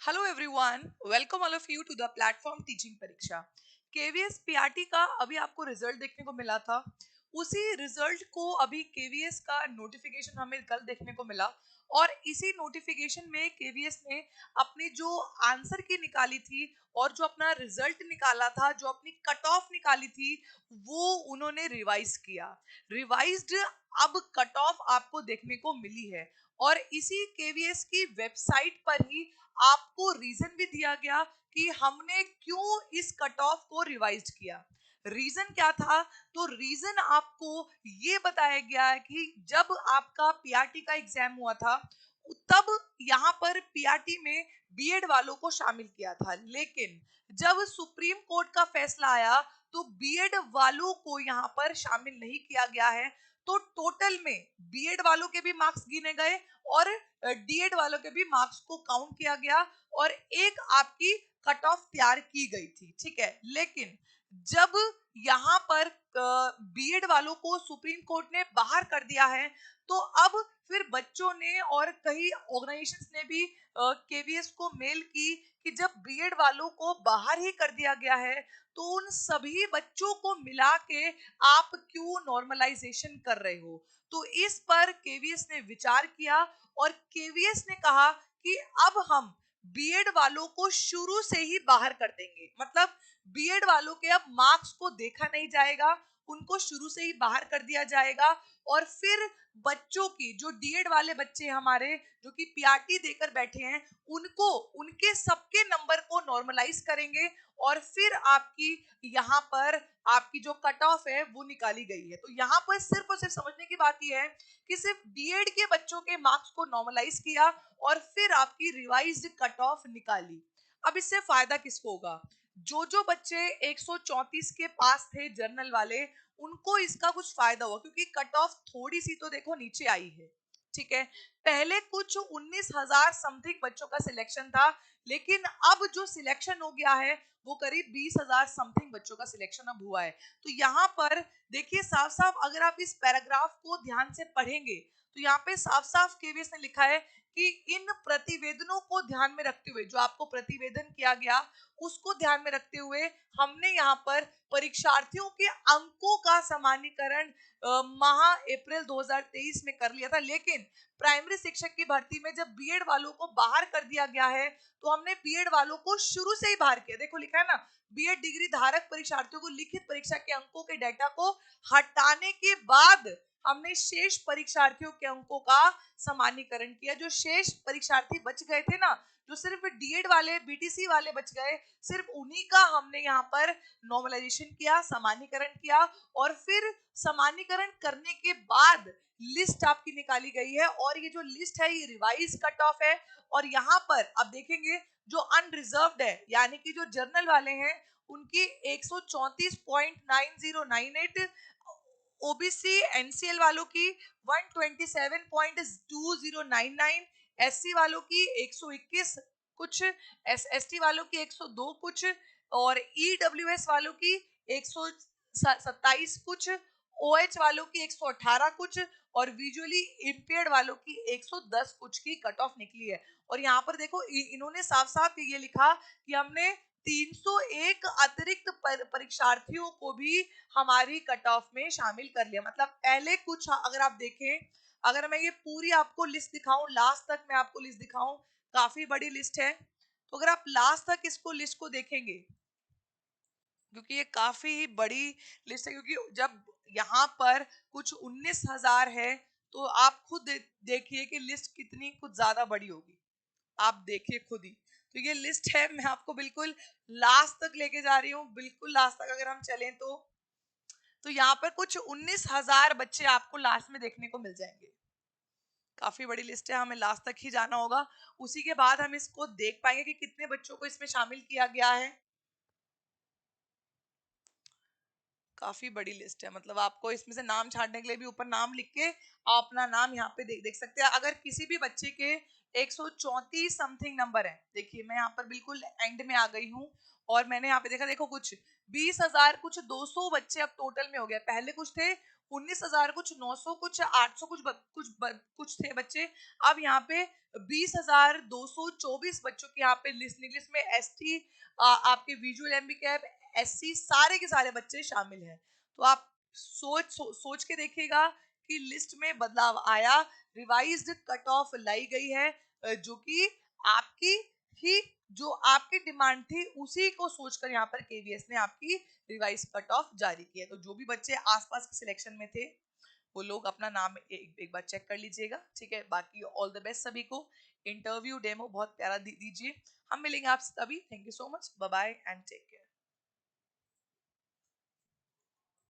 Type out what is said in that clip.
Hello everyone, welcome all of you to the platform teaching Pariksha. KVS PRT का अभी आपको result देखने को मिला था। उसी रिजल्ट को अभी केवीएस का नोटिफिकेशन हमें कल देखने को मिला और इसी नोटिफिकेशन में केवीएस ने अपनी जो आंसर की निकाली थी और जो अपना रिजल्ट निकाला था, जो अपनी कट ऑफ निकाली थी, वो उन्होंने रिवाइज किया। रिवाइज्ड अब कट ऑफ आपको देखने को मिली है और इसी केवीएस की वेबसाइट पर ही आपको रीजन भी दिया गया कि हमने क्यों इस कट ऑफ को रिवाइज किया। रीजन क्या था? तो रीजन आपको ये बताया गया है कि जब आपका पीआरटी का एग्जाम हुआ था तब यहाँ पर पीआरटी में बीएड वालों को शामिल किया था, लेकिन जब सुप्रीम कोर्ट का फैसला आया तो बीएड वालों को यहाँ पर शामिल नहीं किया गया है। तो टोटल में बीएड वालों के भी मार्क्स गिने गए और डीएड वालों के भी मार्क्स को काउंट किया गया और एक आपकी कट ऑफ तैयार की गई थी, ठीक है। लेकिन जब यहाँ पर बीएड वालों को सुप्रीम कोर्ट ने बाहर कर दिया है तो अब फिर बच्चों ने और कई ऑर्गेनाइजेशंस ने भी केवीएस को मेल की कि जब बीएड वालों को बाहर ही कर दिया गया है तो उन सभी बच्चों को मिला के आप क्यों नॉर्मलाइजेशन कर रहे हो। तो इस पर केवीएस ने विचार किया और केवीएस ने कहा कि अब हम बीएड वालों को शुरू से ही बाहर कर देंगे। मतलब बीएड वालों के अब मार्क्स को देखा नहीं जाएगा, उनको शुरू से ही बाहर कर दिया जाएगा और फिर बच्चों की जो डीएड वाले बच्चे हमारे जो कि पीआरटी देकर बैठे हैं उनको उनके सबके नंबर को नॉर्मलाइज करेंगे और फिर आपकी यहाँ पर आपकी जो कट ऑफ है वो निकाली गई है। तो यहाँ पर सिर्फ और सिर्फ समझने की बात यह है कि सिर्फ डीएड के बच्चों के मार्क्स को नॉर्मलाइज किया और फिर आपकी रिवाइज्ड कट ऑफ निकाली। अब इससे फायदा किसको होगा? जो बच्चे 134 के पास थे जर्नल वाले, उनको इसका कुछ फायदा हुआ क्योंकि कट ऑफ थोड़ी सी तो देखो नीचे आई है, ठीक है। पहले कुछ 19,000 समथिंग बच्चों का सिलेक्शन था, लेकिन अब जो सिलेक्शन हो गया है वो करीब 20,000 समथिंग बच्चों का सिलेक्शन अब हुआ है। तो यहाँ पर देखिए साफ साफ अगर आप इस पैराग्राफ को ध्यान से पढ़ेंगे तो यहाँ पे साफ साफ केवीएस ने लिखा है कि इन प्रतिवेदनों को ध्यान में रखते हुए, जो आपको प्रतिवेदन किया गया उसको ध्यान में रखते हुए हमने यहाँ पर परीक्षार्थियों के अंकों का सामान्यीकरण माह अप्रैल 2023 में कर लिया था। लेकिन प्राइमरी शिक्षक की भर्ती में जब बीएड वालों को बाहर कर दिया गया है तो हमने बीएड वालों को शुरू से ही बाहर किया। देखो लिखा है ना, बीएड डिग्री धारक परीक्षार्थियों को लिखित परीक्षा के अंकों के डाटा को हटाने के बाद हमने शेष परीक्षार्थियों के अंकों का सामान्यीकरण किया। जो शेष परीक्षार्थी बच गए थे ना, जो सिर्फ डीएड वाले बीटीसी वाले बच गए, सिर्फ उन्हीं का हमने यहाँ पर नॉर्मलाइजेशन किया, सामान्यीकरण किया और फिर सामान्यीकरण करने के बाद लिस्ट आपकी निकाली गई है और ये जो लिस्ट है ये रिवाइज कट ऑफ है। और यहाँ पर अब देखेंगे जो अनरिजर्व्ड है यानी कि जो जर्नल वाले हैं उनकी 134.9098, ओबीसी एनसीएल वालों की 127.2099, एससी वालों की 121 कुछ, एसटी वालों की 102 कुछ और ईडब्ल्यूएस वालों की 127 कुछ, ओएच वालों की 118 कुछ और विजुअली इंपेयर्ड वालों की 110 कुछ की कट ऑफ निकली है। और यहाँ पर देखो इन्होंने साफ साफ ये लिखा कि हमने 301 अतिरिक्त परीक्षार्थियों को भी हमारी कट ऑफ में शामिल कर लिया। मतलब पहले कुछ अगर आप देखें, अगर मैं ये पूरी आपको लिस्ट दिखाऊं, लास्ट तक मैं आपको लिस्ट दिखाऊं, काफी बड़ी लिस्ट है। तो अगर आप लास्ट तक इसको लिस्ट को देखेंगे, क्योंकि ये काफी बड़ी लिस्ट है, क्योंकि जब यहाँ पर कुछ 19,000 है तो आप खुद देखिए कि लिस्ट कितनी कुछ ज्यादा बड़ी होगी। आप देखिए खुद ही। तो ये लिस्ट है, मैं आपको बिल्कुल लास्ट तक लेके जा रही हूँ, बिल्कुल लास्ट तक अगर हम चलें तो यहाँ पर कुछ 19,000 बच्चे आपको लास्ट में देखने को मिल जाएंगे। काफी बड़ी लिस्ट है, हमें लास्ट तक ही जाना होगा, उसी के बाद हम इसको देख पाएंगे कि कितने बच्चों को इसमें शामिल किया गया है। काफी बड़ी लिस्ट है, मतलब आपको इसमें से नाम छांटने के लिए भी ऊपर नाम लिख के आप अपना नाम यहाँ पे देख सकते हैं। अगर किसी भी बच्चे के 134 समथिंग नंबर है, देखिए मैं यहाँ पर बिल्कुल एंड में आ गई हूँ और मैंने यहाँ पे देखा, देखो कुछ 20,000 कुछ 200 बच्चे अब टोटल में हो गए। पहले कुछ थे 19,000 कुछ 900 कुछ 800 कुछ थे बच्चे। अब यहाँ पे 20,224 बच्चों की यहाँ पे लिस्ट निकली, इसमें एसटी, आपके विजुअल हैंडिकैप, एससी, सारे के सारे बच्चे शामिल हैं। तो आप सोच के देखिएगा कि लिस्ट में बदलाव आया, रिवाइज्ड कट ऑफ लाई गई है, जो कि आपकी ही जो आपकी डिमांड थी उसी को सोचकर यहाँ पर केवीएस ने आपकी रिवाइज कट ऑफ जारी की है। तो जो भी बच्चे आसपास के सिलेक्शन में थे वो लोग अपना नाम एक बार चेक कर लीजिएगा, ठीक है। बाकी ऑल द बेस्ट सभी को। इंटरव्यू डेमो बहुत प्यारा दीजिए। हम मिलेंगे आपसे तभी। Thank you so much, bye bye and take care.